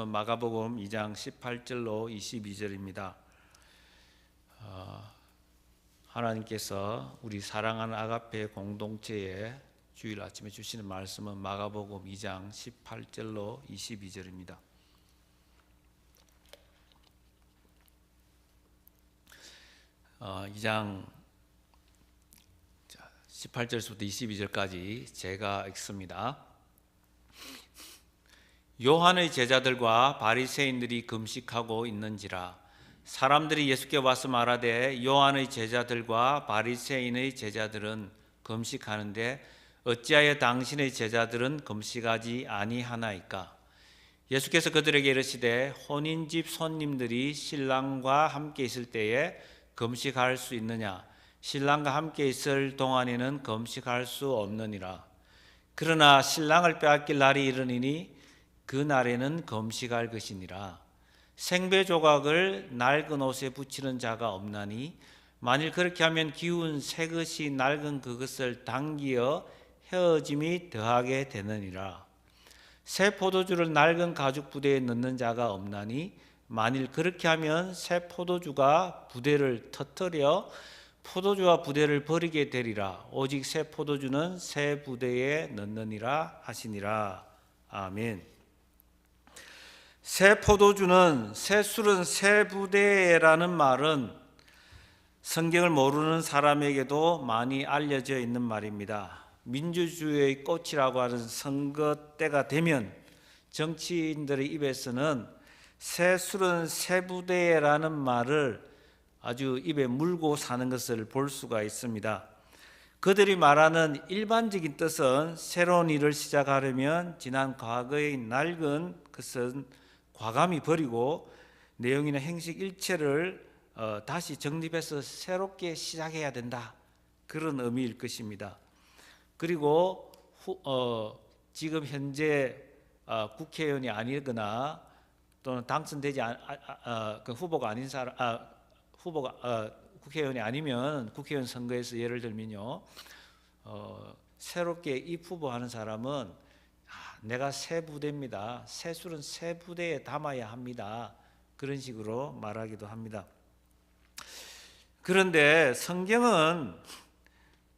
마가복음 2장 18절로 22절입니다. 하나님께서 우리 사랑하는 아가페 공동체에 주일 아침에 주시는 말씀은 마가복음 2장 18절로 22절입니다. 2장 18절부터 22절까지 제가 읽습니다. 요한의 제자들과 바리새인들이 금식하고 있는지라 사람들이 예수께 와서 말하되 요한의 제자들과 바리새인의 제자들은 금식하는데 어찌하여 당신의 제자들은 금식하지 아니하나이까? 예수께서 그들에게 이르시되 혼인집 손님들이 신랑과 함께 있을 때에 금식할 수 있느냐? 신랑과 함께 있을 동안에는 금식할 수 없느니라. 그러나 신랑을 빼앗길 날이 이르니니 그 날에는 금식할 것이니라. 생배 조각을 낡은 옷에 붙이는 자가 없나니 만일 그렇게 하면 기운 새 것이 낡은 그것을 당기어 헤어짐이 더하게 되느니라. 새 포도주를 낡은 가죽 부대에 넣는 자가 없나니 만일 그렇게 하면 새 포도주가 부대를 터뜨려 포도주와 부대를 버리게 되리라. 오직 새 포도주는 새 부대에 넣느니라 하시니라. 아멘. 새 포도주는 새 술은 새 부대라는 말은 성경을 모르는 사람에게도 많이 알려져 있는 말입니다. 민주주의의 꽃이라고 하는 선거 때가 되면 정치인들의 입에서는 새 술은 새 부대라는 말을 아주 입에 물고 사는 것을 볼 수가 있습니다. 그들이 말하는 일반적인 뜻은 새로운 일을 시작하려면 지난 과거의 낡은 것은 과감히 버리고 내용이나 행식 일체를 다시 정립해서 새롭게 시작해야 된다, 그런 의미일 것입니다. 그리고 지금 현재 국회의원이 아니거나 또는 당선되지 그 후보가 아닌 사람, 후보가 국회의원이 아니면 국회의원 선거에서 예를 들면요, 새롭게 입후보하는 사람은 내가 새 부대입니다. 새 술은 새 부대에 담아야 합니다. 그런 식으로 말하기도 합니다. 그런데 성경은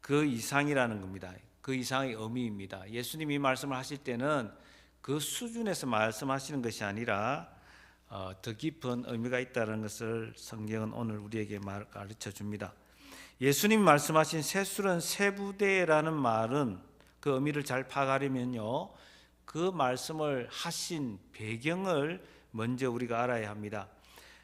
그 이상이라는 겁니다. 그 이상의 의미입니다. 예수님이 말씀을 하실 때는 그 수준에서 말씀하시는 것이 아니라 더 깊은 의미가 있다는 것을 성경은 오늘 우리에게 가르쳐 줍니다. 예수님이 말씀하신 새 술은 새 부대라는 말은 그 의미를 잘 파악하려면요, 그 말씀을 하신 배경을 먼저 우리가 알아야 합니다.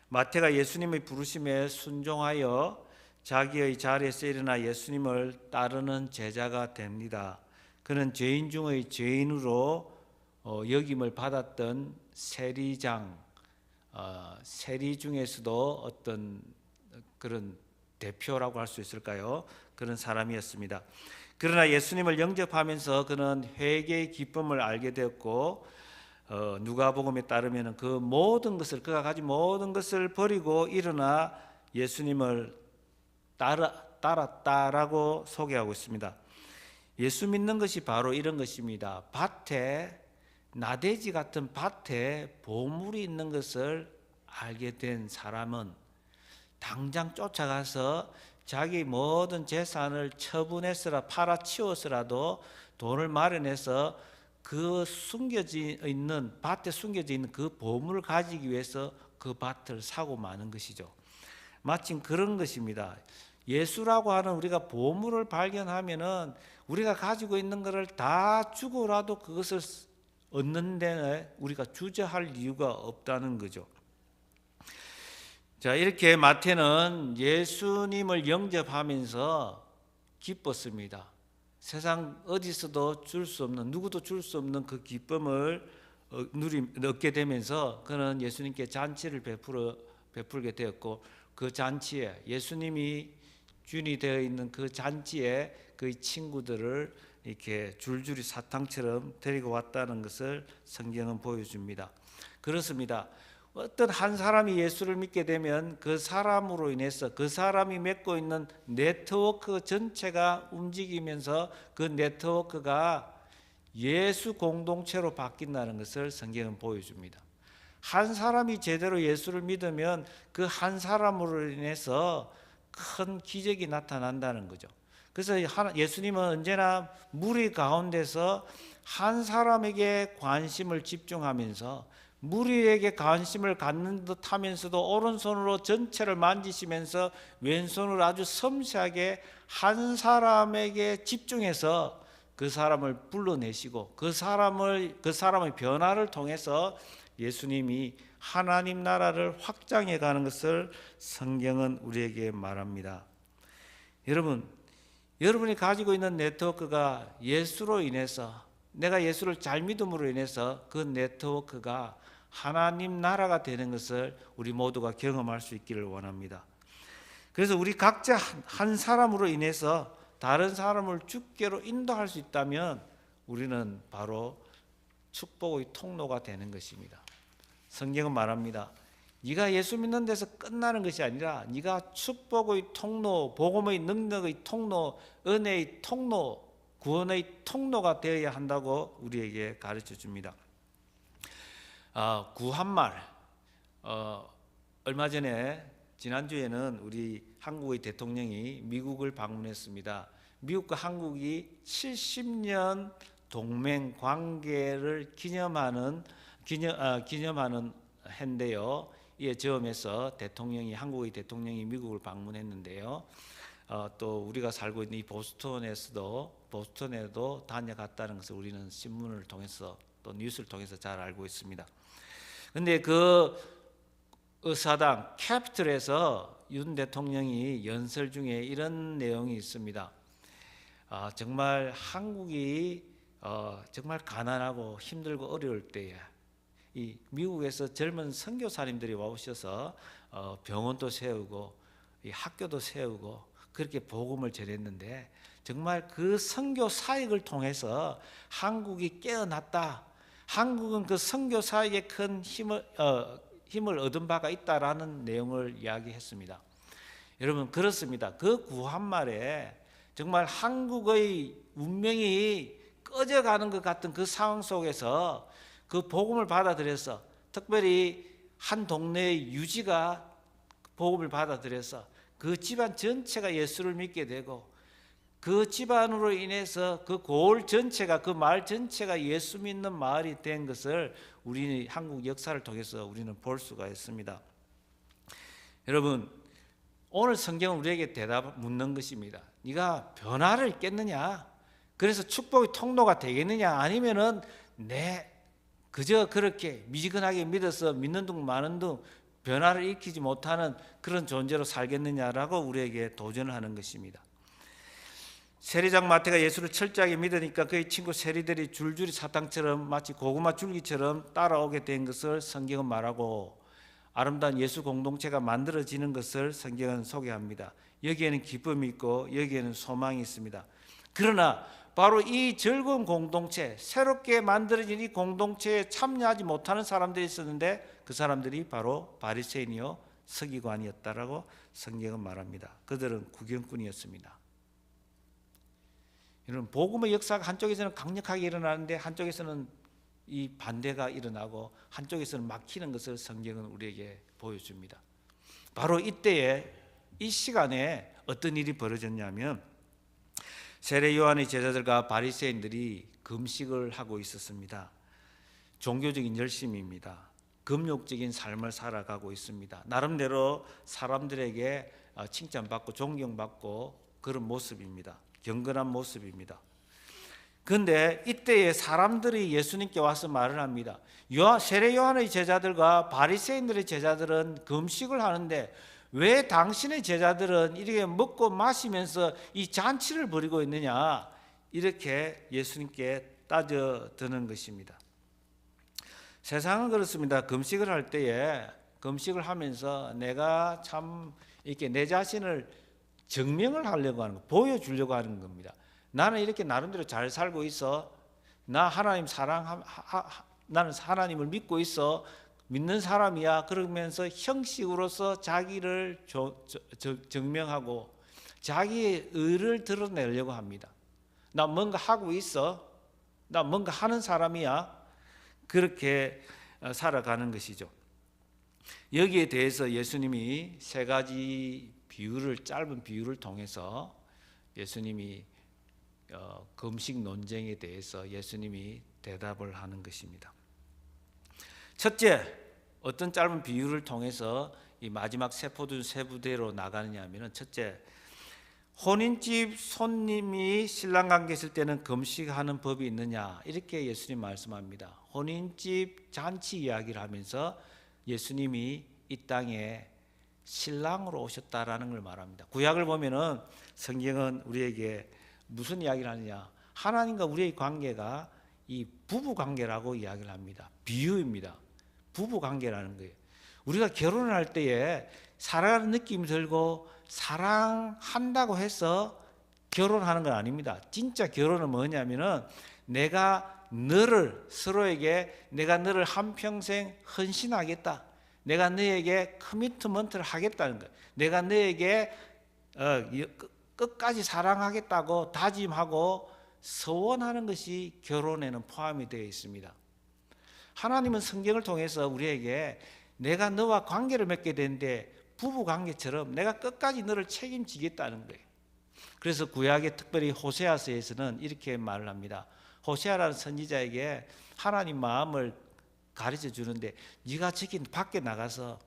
마태가 예수님의 부르심에 순종하여 자기의 자리에서 일어나 예수님을 따르는 제자가 됩니다. 그는 죄인 중의 죄인으로 여김을 받았던 세리장, 세리 중에서도 어떤 그런 대표라고 할 수 있을까요? 그런 사람이었습니다. 그러나 예수님을 영접하면서 그는 회개의 기쁨을 알게 되었고, 누가복음에 따르면 그 모든 것을, 그가 가진 모든 것을 버리고 일어나 예수님을 따랐다라고 소개하고 있습니다. 예수 믿는 것이 바로 이런 것입니다. 밭에, 나대지 같은 밭에 보물이 있는 것을 알게 된 사람은 당장 쫓아가서 자기 모든 재산을 처분해서라 팔아치워서라도 돈을 마련해서 그 숨겨져 있는 밭에 숨겨져 있는 그 보물을 가지기 위해서 그 밭을 사고 마는 것이죠. 마침 그런 것입니다. 예수라고 하는 우리가 보물을 발견하면은 우리가 가지고 있는 것을 다 주고라도 그것을 얻는 데는 우리가 주저할 이유가 없다는 거죠. 자, 이렇게 마태는 예수님을 영접하면서 기뻤습니다. 세상 어디서도 줄 수 없는, 누구도 줄 수 없는 그 기쁨을 얻게 되면서 그는 예수님께 잔치를 베풀게 되었고, 그 잔치에 예수님이 주인이 되어 있는 그 잔치에 그의 친구들을 이렇게 줄줄이 사탕처럼 데리고 왔다는 것을 성경은 보여줍니다. 그렇습니다. 어떤 한 사람이 예수를 믿게 되면 그 사람으로 인해서 그 사람이 맺고 있는 네트워크 전체가 움직이면서 그 네트워크가 예수 공동체로 바뀐다는 것을 성경은 보여줍니다. 한 사람이 제대로 예수를 믿으면 그 한 사람으로 인해서 큰 기적이 나타난다는 거죠. 그래서 예수님은 언제나 무리 가운데서 한 사람에게 관심을 집중하면서 무리에게 관심을 갖는 듯 하면서도 오른손으로 전체를 만지시면서 왼손으로 아주 섬세하게 한 사람에게 집중해서 그 사람을 불러내시고 그 사람의 변화를 통해서 예수님이 하나님 나라를 확장해 가는 것을 성경은 우리에게 말합니다. 여러분이 가지고 있는 네트워크가 예수로 인해서, 내가 예수를 잘 믿음으로 인해서 그 네트워크가 하나님 나라가 되는 것을 우리 모두가 경험할 수 있기를 원합니다. 그래서 우리 각자 한 사람으로 인해서 다른 사람을 주께로 인도할 수 있다면 우리는 바로 축복의 통로가 되는 것입니다. 성경은 말합니다. 네가 예수 믿는 데서 끝나는 것이 아니라 네가 축복의 통로, 복음의 능력의 통로, 은혜의 통로, 구원의 통로가 되어야 한다고 우리에게 가르쳐 줍니다. 구한말, 얼마 전에 지난주에는 우리 한국의 대통령이 미국을 방문했습니다. 미국과 한국이 70년 동맹 관계를 기념하는 해인데요. 이에 저음해서 한국의 대통령이 미국을 방문했는데요. 또 우리가 살고 있는 이 보스턴에도 다녀갔다는 것을 우리는 신문을 통해서 또 뉴스를 통해서 잘 알고 있습니다. 그런데 그 의사당 캐피털에서 윤 대통령이 연설 중에 이런 내용이 있습니다. 정말 한국이 정말 가난하고 힘들고 어려울 때에 이 미국에서 젊은 선교사님들이 와오셔서 병원도 세우고 이 학교도 세우고 그렇게 복음을 전했는데 정말 그 선교 사역을 통해서 한국이 깨어났다. 한국은 그 선교 사역에 큰 힘을 얻은 바가 있다라는 내용을 이야기했습니다. 여러분 그렇습니다. 그 구한말에 정말 한국의 운명이 꺼져가는 것 같은 그 상황 속에서 그 복음을 받아들여서 특별히 한 동네의 유지가 복음을 받아들여서 그 집안 전체가 예수를 믿게 되고 그 집안으로 인해서 그 고을 전체가 그 마을 전체가 예수 믿는 마을이 된 것을 우리 한국 역사를 통해서 우리는 볼 수가 있습니다. 여러분 오늘 성경은 우리에게 대답 묻는 것입니다. 네가 변화를 있겠느냐? 그래서 축복의 통로가 되겠느냐? 아니면은 그저 그렇게 미지근하게 믿어서 믿는 둥 마는 둥 변화를 일으키지 못하는 그런 존재로 살겠느냐라고 우리에게 도전을 하는 것입니다. 세리장 마태가 예수를 철저하게 믿으니까 그의 친구 세리들이 줄줄이 사탕처럼 마치 고구마 줄기처럼 따라오게 된 것을 성경은 말하고 아름다운 예수 공동체가 만들어지는 것을 성경은 소개합니다. 여기에는 기쁨이 있고 여기에는 소망이 있습니다. 그러나 바로 이 즐거운 공동체, 새롭게 만들어진 이 공동체에 참여하지 못하는 사람들이 있었는데 그 사람들이 바로 바리새인이요 서기관이었다라고 성경은 말합니다. 그들은 구경꾼이었습니다. 이런 복음의 역사가 한쪽에서는 강력하게 일어나는데 한쪽에서는 이 반대가 일어나고 한쪽에서는 막히는 것을 성경은 우리에게 보여줍니다. 바로 이때에 이 시간에 어떤 일이 벌어졌냐면 세례 요한의 제자들과 바리새인들이 금식을 하고 있었습니다. 종교적인 열심입니다. 금욕적인 삶을 살아가고 있습니다. 나름대로 사람들에게 칭찬받고 존경받고 그런 모습입니다. 경건한 모습입니다. 그런데 이때에 사람들이 예수님께 와서 말을 합니다. 세례 요한의 제자들과 바리새인들의 제자들은 금식을 하는데 왜 당신의 제자들은 이렇게 먹고 마시면서 이 잔치를 벌이고 있느냐, 이렇게 예수님께 따져드는 것입니다. 세상은 그렇습니다. 금식을 할 때에 금식을 하면서 내가 참 이렇게 내 자신을 증명을 하려고 하는 거, 보여주려고 하는 겁니다. 나는 이렇게 나름대로 잘 살고 있어. 나는 하나님을 믿고 있어. 믿는 사람이야. 그러면서 형식으로서 자기를 증명하고 자기의 의를 드러내려고 합니다. 나 뭔가 하고 있어. 나 뭔가 하는 사람이야. 그렇게 살아가는 것이죠. 여기에 대해서 예수님이 세 가지 짧은 비유를 통해서 예수님이 금식 논쟁에 대해서 예수님이 대답을 하는 것입니다. 첫째, 어떤 짧은 비유를 통해서 이 마지막 세포들 세 부대로 나가느냐 하면은, 첫째, 혼인집 손님이 신랑 관계 있을 때는 금식하는 법이 있느냐, 이렇게 예수님 말씀합니다. 혼인집 잔치 이야기를 하면서 예수님이 이 땅에 신랑으로 오셨다라는 걸 말합니다. 구약을 보면은 성경은 우리에게 무슨 이야기를 하느냐, 하나님과 우리의 관계가 이 부부 관계라고 이야기를 합니다. 비유입니다. 부부 관계라는 거예요. 우리가 결혼을 할 때에 사랑하는 느낌이 들고 사랑한다고 해서 결혼하는 건 아닙니다. 진짜 결혼은 뭐냐면은 내가 서로에게 내가 너를 한평생 헌신하겠다, 내가 너에게 커미트먼트를 하겠다는 거예요. 내가 너에게 끝까지 사랑하겠다고 다짐하고 서원하는 것이 결혼에는 포함이 되어 있습니다. 하나님은 성경을 통해서 우리에게 내가 너와 관계를 맺게 되는데 부부 관계처럼 내가 끝까지 너를 책임지겠다는 거예요. 그래서 구약의 특별히 호세아서에서는 이렇게 말을 합니다. 호세아라는 선지자에게 하나님 마음을 가르쳐 주는데, 네가 저기 밖에 나가서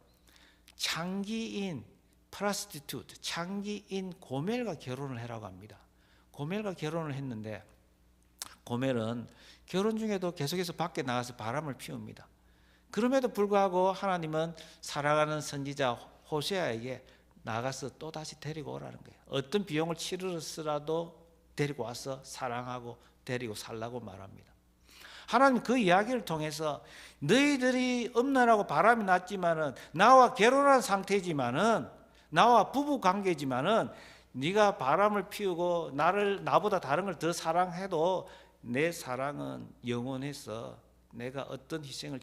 창기인 프라스티튜트, 창기인 고멜과 결혼을 해라고 합니다. 고멜과 결혼을 했는데, 고멜은 결혼 중에도 계속해서 밖에 나가서 바람을 피웁니다. 그럼에도 불구하고 하나님은 사랑하는 선지자 호세아에게 나가서 또다시 데리고 오라는 거예요. 어떤 비용을 치르서라도 데리고 와서 사랑하고 데리고 살라고 말합니다. 하나님 그 이야기를 통해서 너희들이 음란하고 바람이 났지만은, 나와 결혼한 상태지만은, 나와 부부 관계지만은, 네가 바람을 피우고 나보다 다른 걸 더 사랑해도 내 사랑은 영원해서 내가 어떤 희생을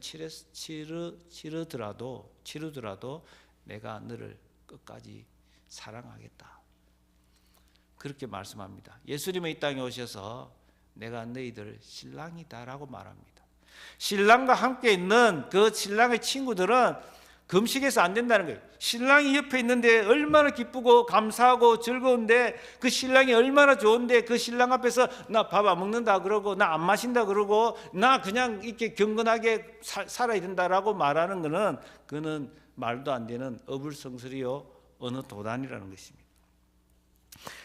치르더라도 내가 너를 끝까지 사랑하겠다, 그렇게 말씀합니다. 예수님은 이 땅에 오셔서 내가 너희들 신랑이다라고 말합니다. 신랑과 함께 있는 그 신랑의 친구들은 금식해서 안 된다는 거예요. 신랑이 옆에 있는데 얼마나 기쁘고 감사하고 즐거운데, 그 신랑이 얼마나 좋은데 그 신랑 앞에서 나 밥 안 먹는다 그러고 나 안 마신다 그러고 나 그냥 이렇게 경건하게 살아야 된다라고 말하는 것은, 그는 말도 안 되는 어불성설이요 어느 도단이라는 것입니다.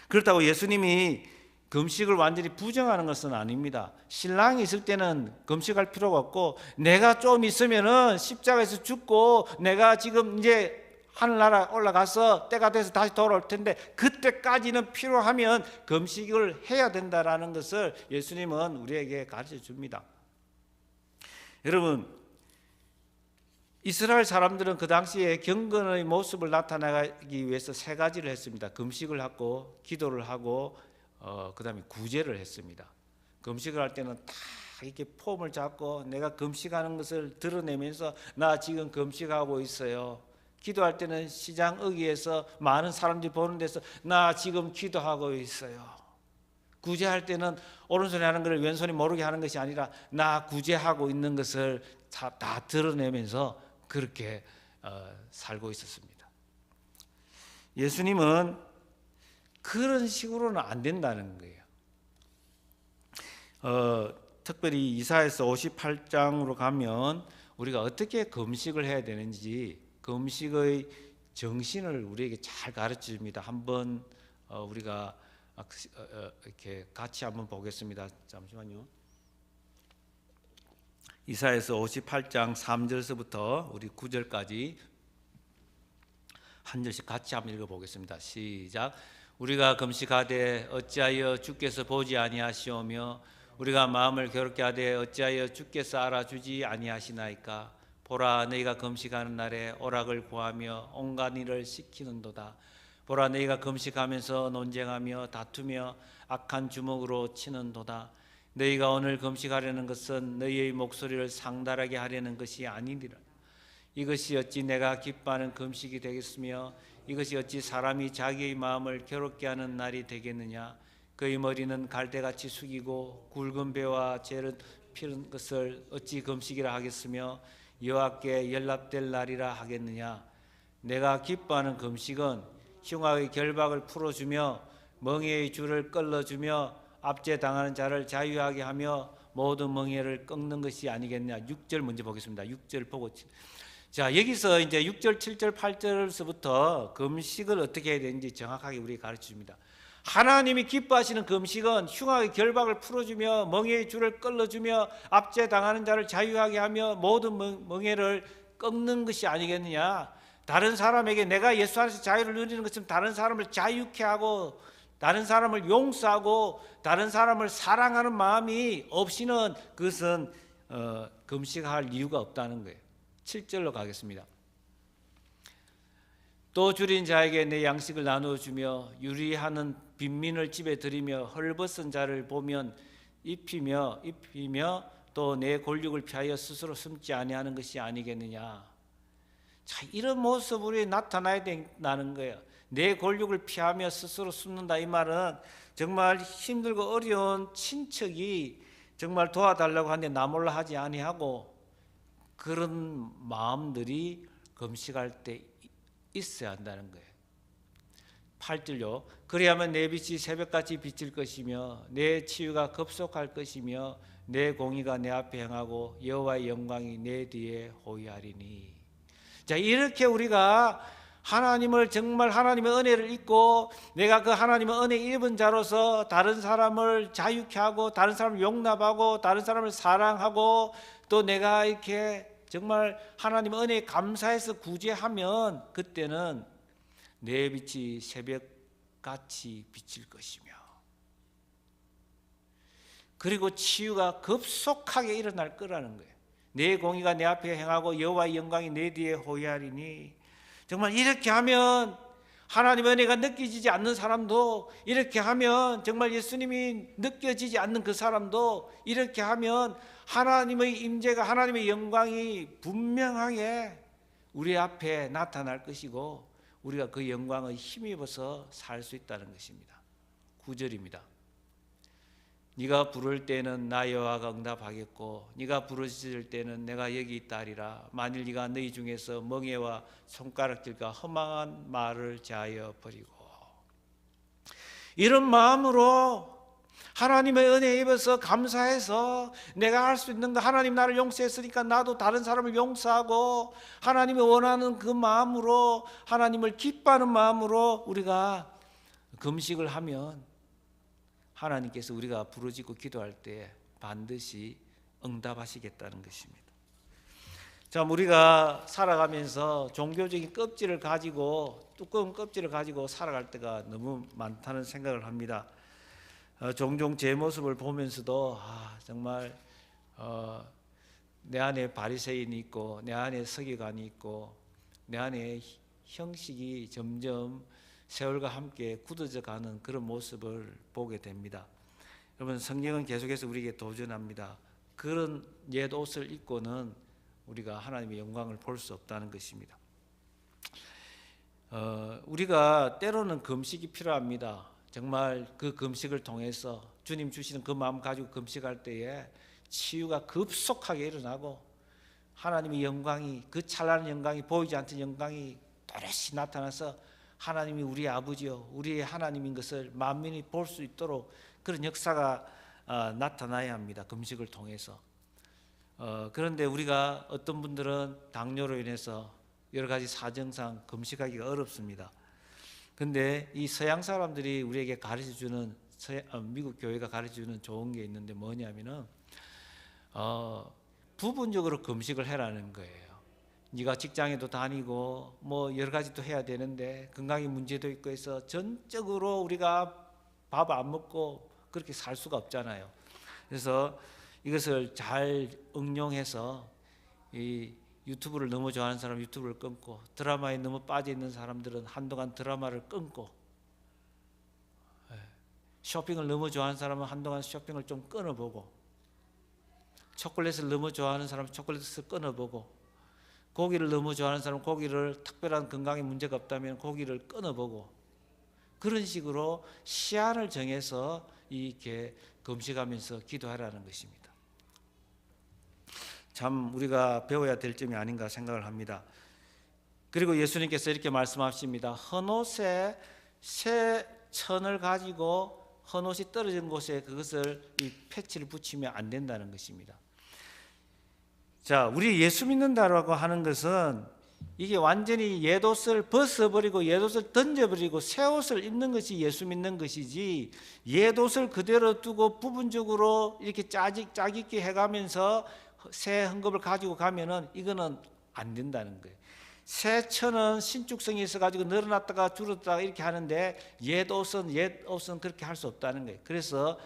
그렇다고 예수님이 금식을 완전히 부정하는 것은 아닙니다. 신랑이 있을 때는 금식할 필요가 없고, 내가 좀 있으면은 십자가에서 죽고 내가 지금 이제 하늘나라 올라가서 때가 돼서 다시 돌아올 텐데, 그때까지는 필요하면 금식을 해야 된다라는 것을 예수님은 우리에게 가르쳐 줍니다. 여러분, 이스라엘 사람들은 그 당시에 경건의 모습을 나타내기 위해서 세 가지를 했습니다. 금식을 하고 기도를 하고 그 다음에 구제를 했습니다. 금식을 할 때는 다 이렇게 폼을 잡고 내가 금식하는 것을 드러내면서 나 지금 금식하고 있어요. 기도할 때는 시장 어귀에서 많은 사람들이 보는 데서 나 지금 기도하고 있어요. 구제할 때는 오른손이 하는 것을 왼손이 모르게 하는 것이 아니라 나 구제하고 있는 것을 다 드러내면서 그렇게 살고 있었습니다. 예수님은 그런 식으로는 안 된다는 거예요. 특별히 이사야서 58장으로 가면 우리가 어떻게 금식을 해야 되는지 금식의 정신을 우리에게 잘 가르쳐 줍니다. 한번 우리가 이렇게 같이 한번 보겠습니다. 잠시만요. 이사야서 58장 3절서부터 우리 9절까지 한 절씩 같이 한번 읽어보겠습니다. 시작. 우리가 금식하되 어찌하여 주께서 보지 아니하시오며 우리가 마음을 괴롭게 하되 어찌하여 주께서 알아주지 아니하시나이까. 보라, 너희가 금식하는 날에 오락을 구하며 온갖 일을 시키는도다. 보라, 너희가 금식하면서 논쟁하며 다투며 악한 주먹으로 치는도다. 너희가 오늘 금식하려는 것은 너희의 목소리를 상달하게 하려는 것이 아니니라. 이것이 어찌 내가 기뻐하는 금식이 되겠으며 이것이 어찌 사람이 자기의 마음을 괴롭게 하는 날이 되겠느냐. 그의 머리는 갈대같이 숙이고 굵은 배와 재를 피는 것을 어찌 금식이라 하겠으며 여호와께 연락될 날이라 하겠느냐. 내가 기뻐하는 금식은 흉악의 결박을 풀어주며 멍에의 줄을 끌어주며 압제당하는 자를 자유하게 하며 모든 멍에를 꺾는 것이 아니겠느냐. 6절 먼저 보겠습니다. 6절 보고, 자, 여기서 이제 6절, 7절, 8절서부터 금식을 어떻게 해야 되는지 정확하게 우리에게 가르쳐 줍니다. 하나님이 기뻐하시는 금식은 흉악의 결박을 풀어주며 멍에의 줄을 끌어주며 압제당하는 자를 자유하게 하며 모든 멍에를 꺾는 것이 아니겠느냐. 다른 사람에게 내가 예수 안에서 자유를 누리는 것처럼 다른 사람을 자유케 하고 다른 사람을 용서하고 다른 사람을 사랑하는 마음이 없이는 그것은 금식할 이유가 없다는 거예요. 7절로 가겠습니다. 또 줄인 자에게 내 양식을 나누어 주며 유리하는 빈민을 집에 들이며 헐벗은 자를 보면 입히며 또 내 골육을 피하여 스스로 숨지 아니하는 것이 아니겠느냐. 자, 이런 모습으로 나타나야 된다는 거예요. 내 골육을 피하며 스스로 숨는다. 이 말은 정말 힘들고 어려운 친척이 정말 도와달라고 하는데 나 몰라 하지 아니하고 그런 마음들이 금식할 때 있어야 한다는 거예요. 8절요. 그리하면 내 빛이 새벽같이 비칠 것이며 내 치유가 급속할 것이며 내 공의가 내 앞에 행하고 여호와의 영광이 내 뒤에 호위하리니. 자, 이렇게 우리가 하나님을 정말 하나님의 은혜를 입고 내가 그 하나님의 은혜 입은 자로서 다른 사람을 자유케 하고 다른 사람을 용납하고 다른 사람을 사랑하고 또 내가 이렇게 정말 하나님의 은혜에 감사해서 구제하면 그때는 내 빛이 새벽같이 비칠 것이며 그리고 치유가 급속하게 일어날 거라는 거예요. 내 공의가 내 앞에 행하고 여호와의 영광이 내 뒤에 호위하리니. 정말 이렇게 하면 하나님의 은혜가 느껴지지 않는 사람도, 이렇게 하면 정말 예수님이 느껴지지 않는 그 사람도 이렇게 하면 하나님의 임재가 하나님의 영광이 분명하게 우리 앞에 나타날 것이고 우리가 그 영광을 힘입어서 살 수 있다는 것입니다. 9절입니다. 네가 부를 때는 나 여호와가 응답하겠고 네가 부르짖을 때는 내가 여기 있다 하리라. 만일 네가 너희 중에서 멍에와 손가락질과 허망한 말을 제하여 버리고. 이런 마음으로 하나님의 은혜에 입어서 감사해서 내가 할 수 있는 거, 하나님 나를 용서했으니까 나도 다른 사람을 용서하고 하나님이 원하는 그 마음으로, 하나님을 기뻐하는 마음으로 우리가 금식을 하면 하나님께서 우리가 부르짖고 기도할 때 반드시 응답하시겠다는 것입니다. 자, 우리가 살아가면서 종교적인 껍질을 가지고, 두꺼운 껍질을 가지고 살아갈 때가 너무 많다는 생각을 합니다. 종종 제 모습을 보면서도 정말 내 안에 바리새인이 있고 내 안에 서기관이 있고 내 안에 형식이 점점 세월과 함께 굳어져 가는 그런 모습을 보게 됩니다. 여러분, 성경은 계속해서 우리에게 도전합니다. 그런 옛 옷을 입고는 우리가 하나님의 영광을 볼 수 없다는 것입니다. 우리가 때로는 금식이 필요합니다. 정말 그 금식을 통해서 주님 주시는 그 마음 가지고 금식할 때에 치유가 급속하게 일어나고 하나님의 영광이, 그 찬란한 영광이, 보이지 않던 영광이 또렷이 나타나서 하나님이 우리의 아버지요 우리의 하나님인 것을 만민이 볼 수 있도록 그런 역사가 나타나야 합니다. 금식을 통해서. 그런데 우리가 어떤 분들은 당뇨로 인해서 여러 가지 사정상 금식하기가 어렵습니다. 그런데 이 서양 사람들이 우리에게 가르쳐주는, 미국 교회가 가르쳐주는 좋은 게 있는데 뭐냐면은 부분적으로 금식을 해라는 거예요. 네가 직장에도 다니고 뭐 여러 가지 또 해야 되는데 건강에 문제도 있고 해서 전적으로 우리가 밥 안 먹고 그렇게 살 수가 없잖아요. 그래서 이것을 잘 응용해서 이 유튜브를 너무 좋아하는 사람 유튜브를 끊고, 드라마에 너무 빠져 있는 사람들은 한동안 드라마를 끊고, 쇼핑을 너무 좋아하는 사람은 한동안 쇼핑을 좀 끊어보고, 초콜릿을 너무 좋아하는 사람은 초콜릿을 끊어보고, 고기를 너무 좋아하는 사람은 고기를, 특별한 건강에 문제가 없다면 고기를 끊어보고, 그런 식으로 시한을 정해서 이렇게 금식하면서 기도하라는 것입니다. 참 우리가 배워야 될 점이 아닌가 생각을 합니다. 그리고 예수님께서 이렇게 말씀하십니다. 헌옷에 새 천을 가지고 헌옷이 떨어진 곳에 그것을 이 패치를 붙이면 안 된다는 것입니다. 자, 우리 예수 믿는다라고 하는 것은 이게 완전히 옛옷을 벗어버리고 옛옷을 던져버리고 새 옷을 입는 것이 예수 믿는 것이지, 옛옷을 그대로 두고 부분적으로 이렇게 짜깁기 해가면서 새 헌금을 가지고 가면은 이거는 안 된다는 거예요. 새 천은 신축성이 있어가지고 늘어났다가 줄었다가 이렇게 하는데 옛옷은 그렇게 할 수 없다는 거예요. 그래서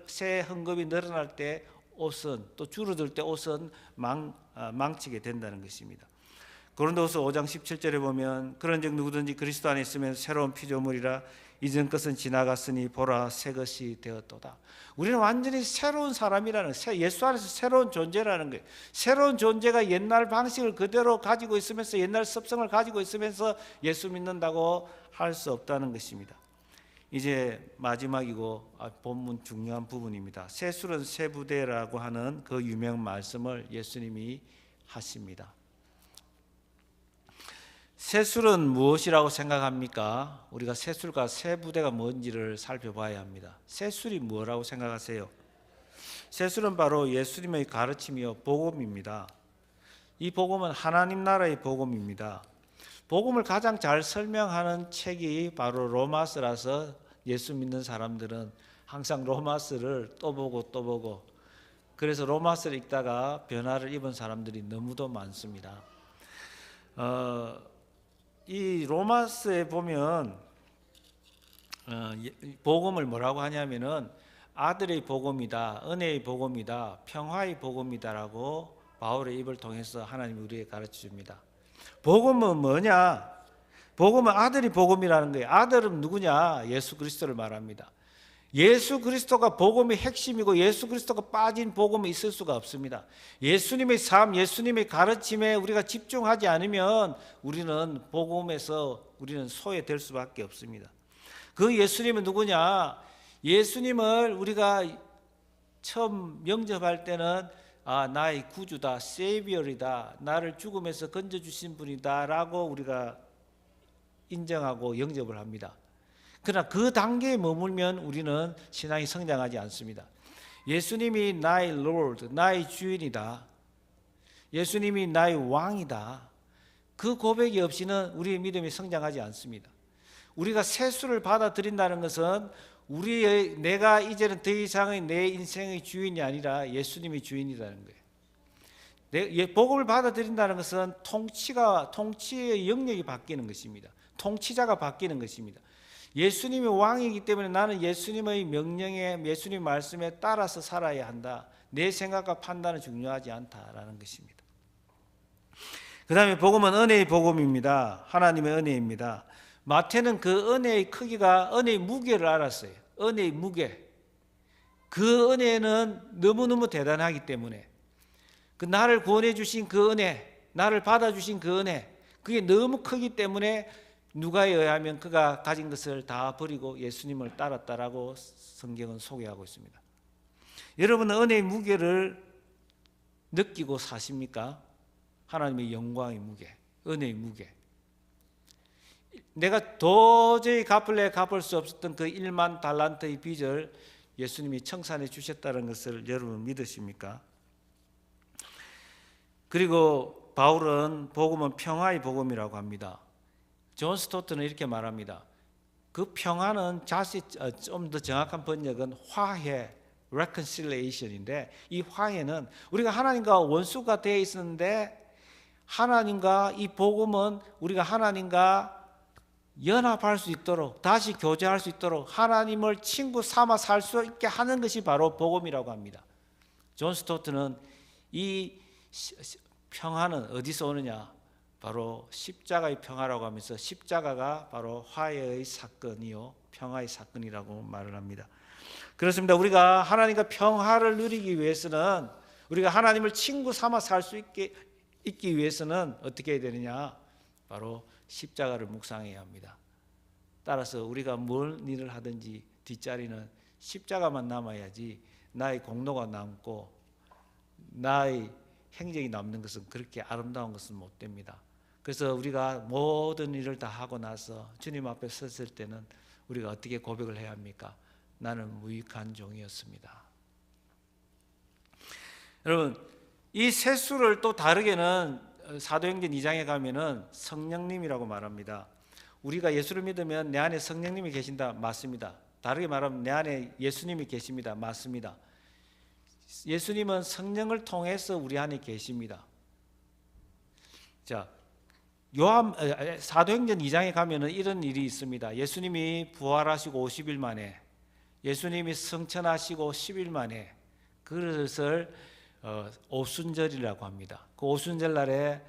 새 헌금이 늘어날 때 옷은, 또 줄어들 때 옷은 망치게 된다는 것입니다. 고린도후서 5장 17절에 보면 그런즉 누구든지 그리스도 안에 있으면 새로운 피조물이라 이전 것은 지나갔으니 보라 새 것이 되었도다. 우리는 완전히 새로운 사람이라는, 예수 안에서 새로운 존재라는 거예요. 새로운 존재가 옛날 방식을 그대로 가지고 있으면서, 옛날 습성을 가지고 있으면서 예수 믿는다고 할 수 없다는 것입니다. 이제 마지막이고 본문 중요한 부분입니다. 새술은 새부대라고 하는 그 유명 말씀을 예수님이 하십니다. 새술은 무엇이라고 생각합니까? 우리가 새술과 새부대가 뭔지를 살펴봐야 합니다. 새술이 뭐라고 생각하세요? 새술은 바로 예수님의 가르침이요 복음입니다. 이 복음은 하나님 나라의 복음입니다. 복음을 가장 잘 설명하는 책이 바로 로마서라서 예수 믿는 사람들은 항상 로마서를 또 보고 그래서 로마서를 읽다가 변화를 입은 사람들이 너무도 많습니다. 이 로마서에 보면 복음을 뭐라고 하냐면은 아들의 복음이다, 은혜의 복음이다, 평화의 복음이다라고 바울의 입을 통해서 하나님이 우리에게 가르쳐 줍니다. 복음은 뭐냐? 복음은 아들이 복음이라는 거예요. 아들은 누구냐? 예수 그리스도를 말합니다. 예수 그리스도가 복음의 핵심이고 예수 그리스도가 빠진 복음이 있을 수가 없습니다. 예수님의 삶, 예수님의 가르침에 우리가 집중하지 않으면 우리는 복음에서 우리는 소외될 수밖에 없습니다. 그 예수님은 누구냐? 예수님을 우리가 처음 영접할 때는 나의 구주다, 세이비어이다, 나를 죽음에서 건져주신 분이다 라고 우리가 인정하고 영접을 합니다. 그러나 그 단계에 머물면 우리는 신앙이 성장하지 않습니다. 예수님이 나의 Lord, 나의 주인이다, 예수님이 나의 왕이다, 그 고백이 없이는 우리의 믿음이 성장하지 않습니다. 우리가 세수를 받아들인다는 것은 내가 이제는 더 이상의 내 인생의 주인이 아니라 예수님이 주인이라는 거예요. 복음을 받아들인다는 것은 통치의 영역이 바뀌는 것입니다. 통치자가 바뀌는 것입니다. 예수님이 왕이기 때문에 나는 예수님의 명령에, 예수님 말씀에 따라서 살아야 한다. 내 생각과 판단은 중요하지 않다라는 것입니다. 그 다음에 복음은 은혜의 복음입니다. 하나님의 은혜입니다. 마태는 그 은혜의 크기가, 은혜의 무게를 알았어요. 은혜의 무게. 그 은혜는 너무너무 대단하기 때문에, 그 나를 구원해 주신 그 은혜, 나를 받아주신 그 은혜, 그게 너무 크기 때문에 누가에 의하면 그가 가진 것을 다 버리고 예수님을 따랐다라고 성경은 소개하고 있습니다. 여러분은 은혜의 무게를 느끼고 사십니까? 하나님의 영광의 무게, 은혜의 무게. 내가 도저히 갚을 수 없었던 그 1만 달란트의 빚을 예수님이 청산해 주셨다는 것을 여러분 믿으십니까? 그리고 바울은 복음은 평화의 복음이라고 합니다. 존 스토트는 이렇게 말합니다. 그 평화는 좀 더 정확한 번역은 화해, reconciliation인데, 이 화해는 우리가 하나님과 원수가 되어 있었는데 하나님과 이 복음은 우리가 하나님과 연합할 수 있도록, 다시 교제할 수 있도록 하나님을 친구 삼아 살 수 있게 하는 것이 바로 복음이라고 합니다. 존 스토트는 이 평화는 어디서 오느냐? 바로 십자가의 평화라고 하면서 십자가가 바로 화해의 사건이요 평화의 사건이라고 말을 합니다. 그렇습니다. 우리가 하나님과 평화를 누리기 위해서는, 우리가 하나님을 친구 삼아 살 수 있기 위해서는 어떻게 해야 되느냐? 바로 십자가를 묵상해야 합니다. 따라서 우리가 뭘 일을 하든지 뒷자리는 십자가만 남아야지 나의 공로가 남고 나의 행적이 남는 것은 그렇게 아름다운 것은 못 됩니다. 그래서 우리가 모든 일을 다 하고 나서 주님 앞에 섰을 때는 우리가 어떻게 고백을 해야 합니까? 나는 무익한 종이었습니다. 여러분, 이 세수를 또 다르게는 사도행전 2장에 가면은 성령님이라고 말합니다. 우리가 예수를 믿으면 내 안에 성령님이 계신다. 맞습니다. 다르게 말하면 내 안에 예수님이 계십니다. 맞습니다. 예수님은 성령을 통해서 우리 안에 계십니다. 자, 사도행전 2장에 가면은 이런 일이 있습니다. 예수님이 부활하시고 50일 만에, 예수님이 승천하시고 10일 만에, 그것을 오순절이라고 합니다. 그 오순절 날에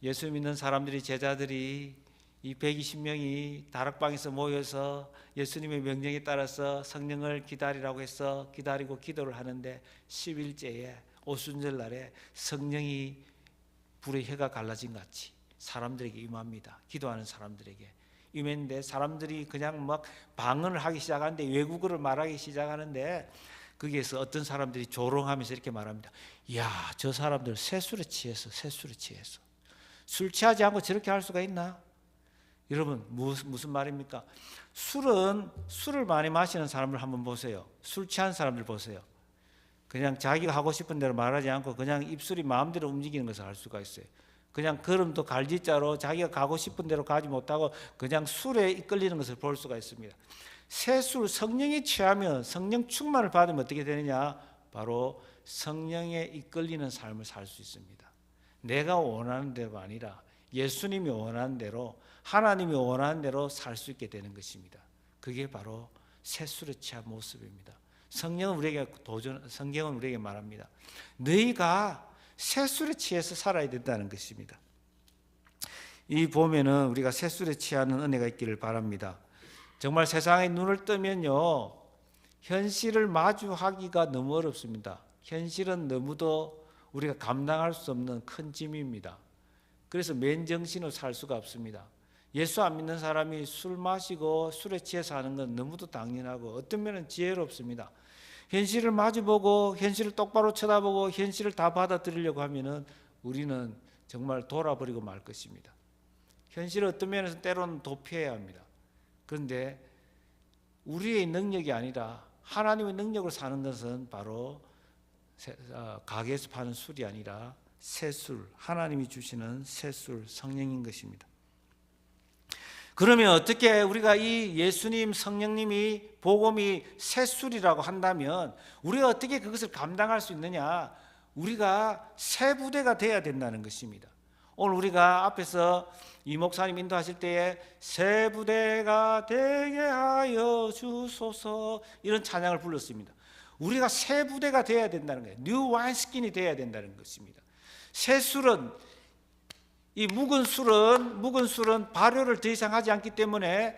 예수 믿는 사람들이, 제자들이 이 120명이 다락방에서 모여서 예수님의 명령에 따라서 성령을 기다리라고 해서 기다리고 기도를 하는데 10일째에 오순절 날에 성령이 불의 혀가 갈라진 같이 사람들에게 임합니다. 기도하는 사람들에게 임했는데 사람들이 그냥 막 방언을 하기 시작하는데, 외국어를 말하기 시작하는데, 거기에서 어떤 사람들이 조롱하면서 이렇게 말합니다. 이야, 저 사람들 세술에 취해서 술 취하지 않고 저렇게 할 수가 있나? 여러분, 무슨 말입니까? 술을 많이 마시는 사람을 한번 보세요. 술 취한 사람들 보세요. 그냥 자기가 하고 싶은 대로 말하지 않고 그냥 입술이 마음대로 움직이는 것을 알 수가 있어요. 그냥 걸음도 갈짓자로 자기가 가고 싶은 대로 가지 못하고 그냥 술에 이끌리는 것을 볼 수가 있습니다. 새술, 성령이 취하면, 성령 충만을 받으면 어떻게 되느냐? 바로 성령에 이끌리는 삶을 살 수 있습니다. 내가 원하는 대로가 아니라 예수님이 원하는 대로, 하나님이 원하는 대로 살 수 있게 되는 것입니다. 그게 바로 새술에 취한 모습입니다. 성경은 우리에게 말합니다. 너희가 새술에 취해서 살아야 된다는 것입니다. 이 보면은 우리가 새술에 취하는 은혜가 있기를 바랍니다. 정말 세상에 눈을 뜨면요, 현실을 마주하기가 너무 어렵습니다. 현실은 너무도 우리가 감당할 수 없는 큰 짐입니다. 그래서 맨정신으로 살 수가 없습니다. 예수 안 믿는 사람이 술 마시고 술에 취해서 하는 건 너무도 당연하고 어떤 면은 지혜롭습니다. 현실을 마주보고 현실을 똑바로 쳐다보고 현실을 다 받아들이려고 하면은 우리는 정말 돌아버리고 말 것입니다. 현실을 어떤 면에서 때로는 도피해야 합니다. 그런데 우리의 능력이 아니라 하나님의 능력을 사는 것은 바로 가게에서 파는 술이 아니라 새술, 하나님이 주시는 새술, 성령인 것입니다. 그러면 어떻게 우리가 이 예수님, 성령님이, 복음이 새술이라고 한다면 우리가 어떻게 그것을 감당할 수 있느냐? 우리가 새 부대가 돼야 된다는 것입니다. 오늘 우리가 앞에서 이 목사님 인도하실 때에 새 부대가 되게 하여 주소서, 이런 찬양을 불렀습니다. 우리가 새 부대가 돼야 된다는 거예요. 뉴 와인스킨이 돼야 된다는 것입니다. 새 술은, 이 묵은 술은 발효를 더 이상 하지 않기 때문에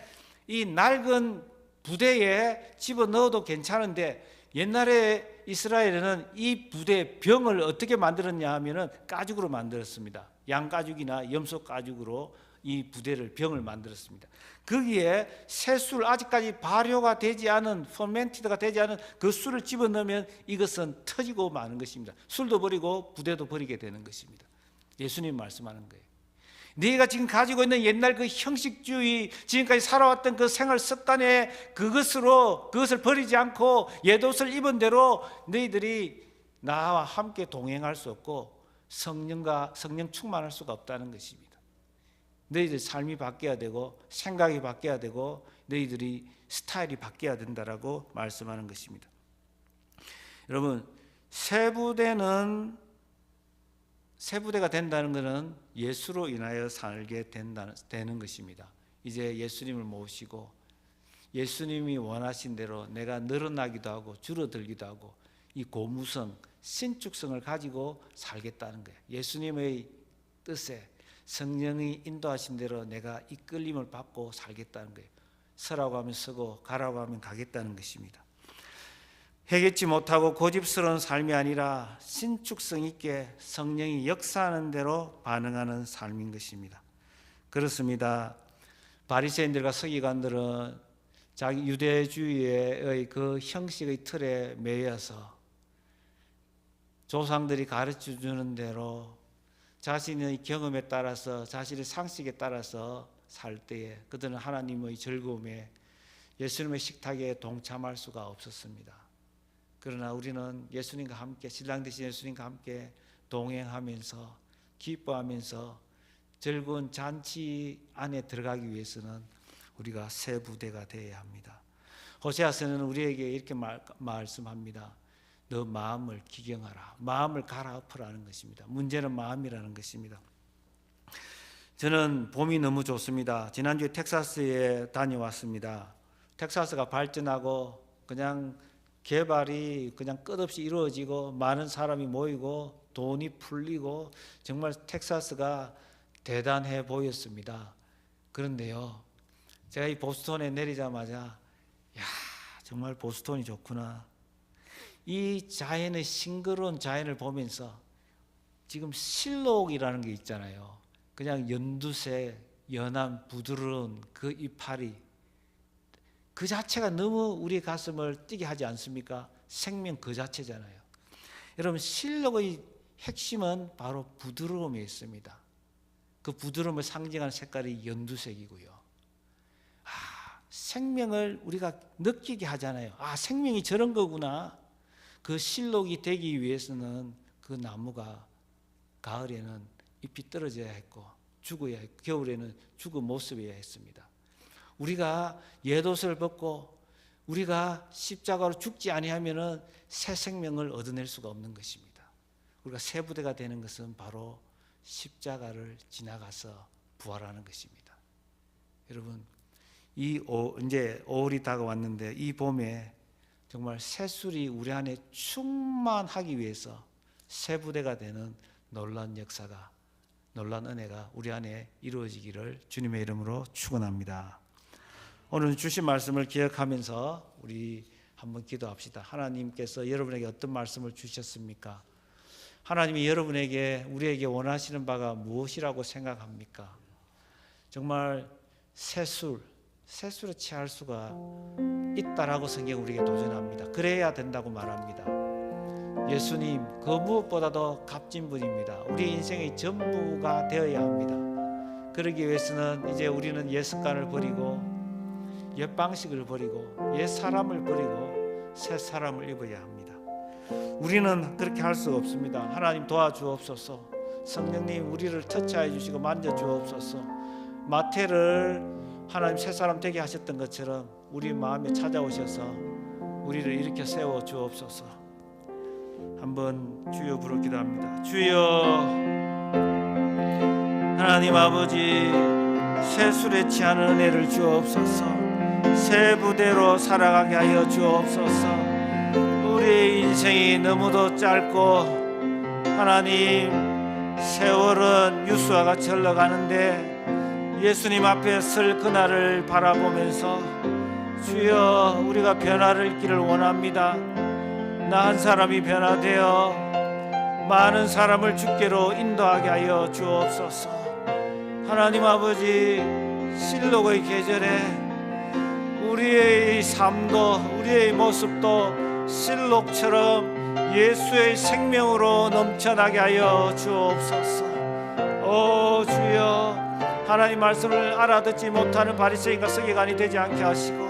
이 낡은 부대에 집어넣어도 괜찮은데, 옛날에 이스라엘에는 이 부대 병을 어떻게 만들었냐 하면은 가죽으로 만들었습니다. 양가죽이나 염소 가죽으로 이 부대를, 병을 만들었습니다. 거기에 새술, 아직까지 발효가 되지 않은, 퍼멘티드가 되지 않은 그 술을 집어넣으면 이것은 터지고 마는 것입니다. 술도 버리고 부대도 버리게 되는 것입니다. 예수님 말씀하는 거예요. 네가 지금 가지고 있는 옛날 그 형식주의, 지금까지 살아왔던 그 생활 습관에 그것을 버리지 않고 옛옷을 입은 대로 너희들이 나와 함께 동행할 수 없고 성령 충만할 수가 없다는 것입니다. 너희들 삶이 바뀌어야 되고 생각이 바뀌어야 되고 너희들이 스타일이 바뀌어야 된다라고 말씀하는 것입니다. 여러분, 새 부대가 된다는 것은 예수로 인하여 살게 되는 것입니다. 이제 예수님을 모시고 예수님이 원하신 대로 내가 늘어나기도 하고 줄어들기도 하고 이 고무성, 신축성을 가지고 살겠다는 거예요. 예수님의 뜻에 성령이 인도하신 대로 내가 이끌림을 받고 살겠다는 거예요. 서라고 하면 서고 가라고 하면 가겠다는 것입니다. 해결치 못하고 고집스러운 삶이 아니라 신축성 있게 성령이 역사하는 대로 반응하는 삶인 것입니다. 그렇습니다. 바리새인들과 서기관들은 자기 유대주의의 그 형식의 틀에 매여서 조상들이 가르쳐 주는 대로 자신의 경험에 따라서 자신의 상식에 따라서 살 때에 그들은 하나님의 즐거움에 예수님의 식탁에 동참할 수가 없었습니다. 그러나 우리는 예수님과 함께, 신랑 되신 예수님과 함께 동행하면서 기뻐하면서 즐거운 잔치 안에 들어가기 위해서는 우리가 새 부대가 되어야 합니다. 호세아서는 우리에게 이렇게 말씀합니다. 너 마음을 기경하라. 마음을 갈아엎으라는 것입니다. 문제는 마음이라는 것입니다. 저는 봄이 너무 좋습니다. 지난주에 텍사스에 다녀왔습니다. 텍사스가 발전하고 그냥 개발이 그냥 끝없이 이루어지고 많은 사람이 모이고 돈이 풀리고 정말 텍사스가 대단해 보였습니다. 그런데요, 제가 이 보스턴에 내리자마자 야, 정말 보스턴이 좋구나. 이 자연의 싱그러운 자연을 보면서 지금 실록이라는 게 있잖아요. 그냥 연두색 연한 부드러운 그 이파리, 그 자체가 너무 우리 가슴을 뛰게 하지 않습니까? 생명 그 자체잖아요. 여러분, 실록의 핵심은 바로 부드러움에 있습니다. 그 부드러움을 상징하는 색깔이 연두색이고요. 생명을 우리가 느끼게 하잖아요. 생명이 저런 거구나. 그 실록이 되기 위해서는 그 나무가 가을에는 잎이 떨어져야 했고 죽어야 했고 겨울에는 죽은 모습이어야 했습니다. 우리가 옛옷을 벗고 우리가 십자가로 죽지 아니하면은 새 생명을 얻어낼 수가 없는 것입니다. 우리가 새 부대가 되는 것은 바로 십자가를 지나가서 부활하는 것입니다. 여러분, 이제 5월이 다가왔는데 이 봄에 정말 새술이 우리 안에 충만하기 위해서 새 부대가 되는 놀라운 역사가, 놀라운 은혜가 우리 안에 이루어지기를 주님의 이름으로 축원합니다. 오늘 주신 말씀을 기억하면서 우리 한번 기도합시다. 하나님께서 여러분에게 어떤 말씀을 주셨습니까? 하나님이 여러분에게, 우리에게 원하시는 바가 무엇이라고 생각합니까? 정말 새술에 취할 수가 있다라고 성경 우리에게 도전합니다. 그래야 된다고 말합니다. 예수님, 그 무엇보다도 값진 분입니다. 우리 인생의 전부가 되어야 합니다. 그러기 위해서는 이제 우리는 옛 습관을 버리고 옛 방식을 버리고 옛 사람을 버리고 새 사람을 입어야 합니다. 우리는 그렇게 할 수 없습니다. 하나님 도와주옵소서. 성령님 우리를 터치해 주시고 만져 주옵소서. 마태를 하나님 새 사람 되게 하셨던 것처럼 우리 마음에 찾아오셔서 우리를 일으켜 세워 주옵소서. 한번 주여 부르 기도합니다. 주여, 하나님 아버지, 새 술에 취하는 은혜를 주옵소서. 새 부대로 살아가게 하여 주옵소서. 우리의 인생이 너무도 짧고 하나님, 세월은 유수와 같이 흘러가는데 예수님 앞에 설 그날을 바라보면서 주여, 우리가 변화를 있기를 원합니다. 나 한 사람이 변화되어 많은 사람을 주께로 인도하게 하여 주옵소서. 하나님 아버지, 실록의 계절에 우리의 삶도 우리의 모습도 실록처럼 예수의 생명으로 넘쳐나게 하여 주옵소서. 오 주여, 하나님 말씀을 알아듣지 못하는 바리새인과 서기관이 되지 않게 하시고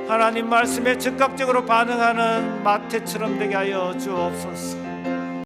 하나님 말씀에 즉각적으로 반응하는 마태처럼 되게 하여 주옵소서.